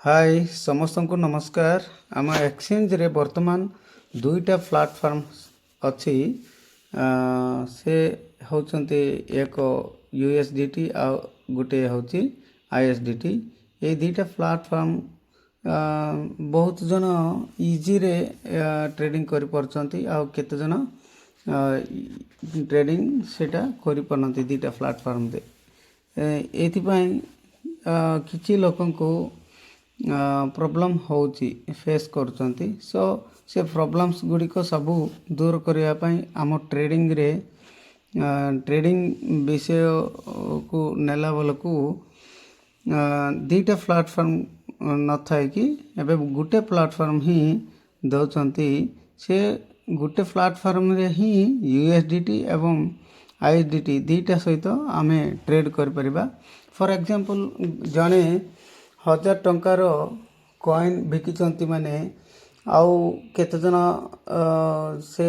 हाय समस्त को नमस्कार। आम एक्सचेंज रे वर्तमान दुईटा प्लाटफॉर्म अच्छी से होचंती एक यूएसडीटी आ गोटे होची आईएसडीटी। ये दुईटा प्लाटफॉर्म बहुत जन इजी रे ट्रेडिंग करि परचंती आ केते जन ट्रेडिंग सेटा करि परनती दुईटा प्लाटफॉर्म दे एथि पई किछि लोकन को प्रॉब्लम होची फेस करचंती। सो से प्रॉब्लम्स गुडी को सबू दूर करिया पई आम ट्रेडिंग रे ट्रेडिंग विषय को नेला बलकू दुईटा प्लाटफॉर्म न थाए कि एबे गुटे प्लाटफॉर्म ही दउचंती। से गुटे प्लाटफॉर्म रे ही यूएसडीटी एवं आईएसडीटी दुईटा सहित आमे ट्रेड कर परिबा। फॉर एग्जांपल जने 1000 टंकार कॉइन बिकिचंती माने आउ केते जन से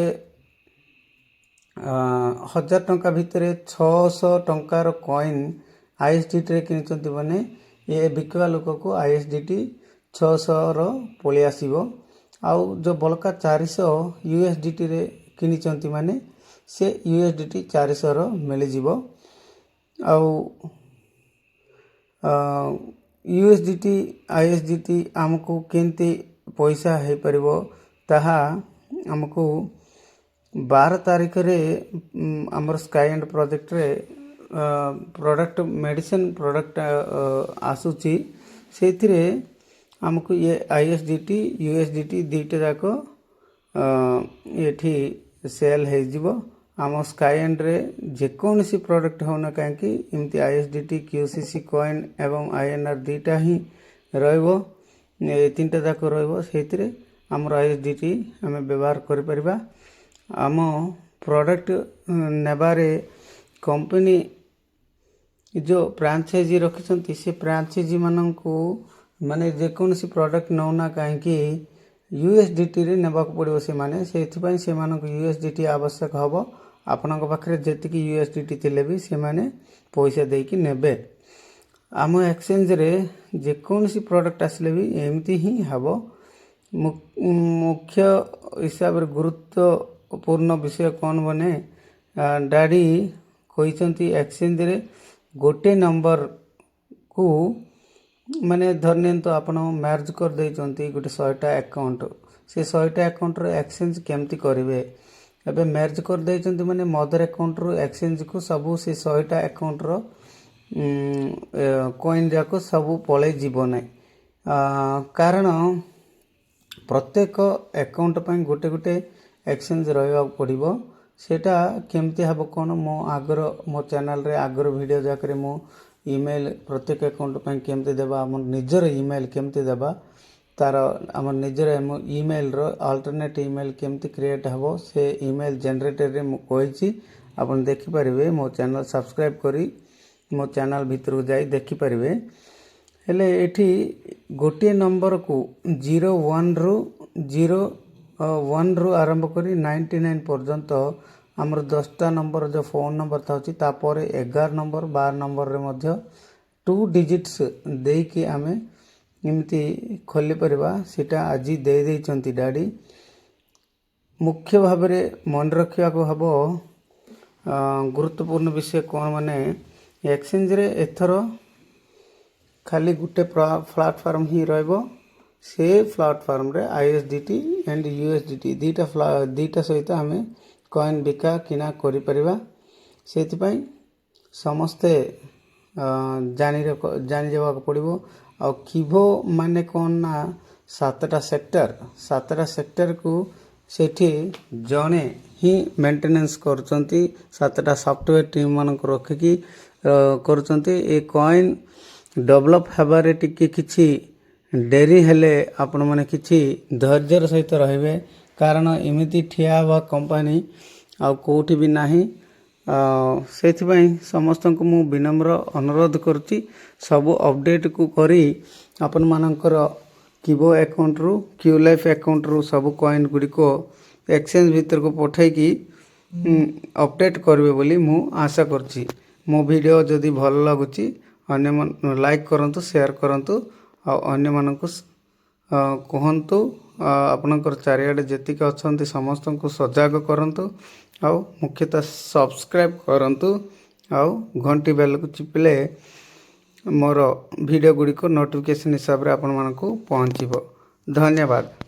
1000 टंका भितरे 600 टंकार कॉइन आईएसडीटी रे किनिचंती माने ये बिकवा लोक को आईएसडीटी 600 रो पळि आसीबो। आउ जो बलका 400 यूएसडीटी रे किनिचंती माने से यूएसडीटी 400 रो मिलि जिवो। आउ यूएसडीटी आईएसडीटी आमको केंती पैसा है परिबो ताहा आमको 12 तारीख रे हमर स्काई एंड प्रोजेक्ट रे प्रोडक्ट मेडिसिन प्रोडक्ट आसुची सेथिरे हमको ये आईएसडीटी यूएसडीटी दुईटा जाको एठी सेल हे जिवो। आम स्काई एंड रे जेकोसी प्रोडक्ट होना कहीं इमती आईएसडीटी क्यूसीसी कॉइन एवं आईएनआर दुईटा ही रहिबो। ए तीनटा जाक रहिबो सेथिरे हमर आईएसडीटी आमे व्यवहार करि परिबा। आम प्रोडक्ट नेबारे कंपनी जो फ्रांचाइजी रखिसंती से फ्रांचाइजी माननकू माने जेकोसी प्रोडक्ट नौना कहीं यूएसडीटी रे नेबाक पड़िबो। से माने सेथिपई से मानक यूएसडीटी आवश्यक हबो। आपनक पाखरे जेतिकी यूएसडीटी थिले भी से माने पैसा देकी नेबे। आम एक्सचेंज रे जेकोसी प्रोडक्ट आसले भी एमती ही हबो। मुख्य हिसाब रे गुरुत्वपूर्ण विषय कौन बने डाडी कहिसंती एक्सचेंज रे गोटे नंबर को माने धरने तो आपण मर्ज कर देचंती गोटे 100टा अकाउंट से 100टा अकाउंट रे एक्सचेंज केमती करिवे एबे मर्ज कर देचंती माने मदर अकाउंट रो एक्सचेंज को सबु से 100टा अकाउंट रो कॉइन जाको सबु पळे जीवो नै। कारण प्रत्येक अकाउंट पई गोटे गोटे एक्सचेंज रहबा पड़िबो। सेटा केमती हबो कोन मो आगर मो चैनल रे आगर वीडियो जाकरे मो ईमेल प्रत्येक अकाउंट पई केमती देबा हमर निजर ईमेल केमती देबा तार हमर निजर ईमेल रो अल्टरनेट ईमेल केमती क्रिएट हबो से ईमेल जनरेटर रे मो कहिची आपण देखि परिबे। मो चैनल सब्सक्राइब करी मो चैनल भीतर जाई देखि परिबे। हेले एठी गोटे नंबर को 01 रु आरंभ करी 99 पर्यंत हमर 10टा नंबर जो फोन नंबर थाउची तापर 11 नंबर 12 नंबर रे मध्य 2 डिजिट्स देकी आमे इमती खोली परिबा। सेटा आजी दे देचंती डाडी। मुख्य भाव रे मन रखिया को हबो गुरुत्वपूर्ण विषय कोन माने एक्सचेंज रे एथर खाली गुटे प्लेटफॉर्म ही रहबो। से प्लेटफॉर्म रे आईएसडीटी एंड यूएसडीटी दुईटा सहित हमें कॉइन बिका किना करि परिबा। सेति पई समस्ते जानि जाबाक पड़िबो। आ किभो माने कोन ना 7टा सेक्टर को सेठी जने ही मेंटेनेंस करचंती। 7टा सॉफ्टवेयर टीम मान को रखिकी करचंती। ए कॉइन डेवलप हेबारे टिके किछि डेरी हेले आपण माने किछि धैर्यर सहित रहिबे। कारण एमिति ठिया बा कंपनी आ कोठी भी नाही। सेथि पई समस्त को मु विनम्र अनुरोध करछि सब अपडेट को करी आपण मानकर किबो अकाउंट रु क्यू लाइफ अकाउंट रु सब कॉइन गुडी को एक्सचेंज भीतर को पठाई की अपडेट करबे बोली मु आशा करछि। मो वीडियो जदी भल लागुछि अन्य लाइक करंतु शेयर करंतु ଆଉ ଅନ୍ୟମାନଙ୍କୁ କୁହନ୍ତୁ। ଆପଣଙ୍କର ଚାରିଆଡ଼େ ଯେତିକି ଅଛନ୍ତି ସମସ୍ତଙ୍କୁ ସଜାଗ କରନ୍ତୁ। ଆଉ ମୁଖ୍ୟତଃ ସବସ୍କ୍ରାଇବ୍ କରନ୍ତୁ। ଆଉ ଘଣ୍ଟି ବେଲକୁ ଚିପିଲେ ମୋର ଭିଡ଼ିଓ ଗୁଡ଼ିକ ନୋଟିଫିକେସନ୍ ହିସାବରେ ଆପଣମାନଙ୍କୁ ପହଞ୍ଚିବ। ଧନ୍ୟବାଦ।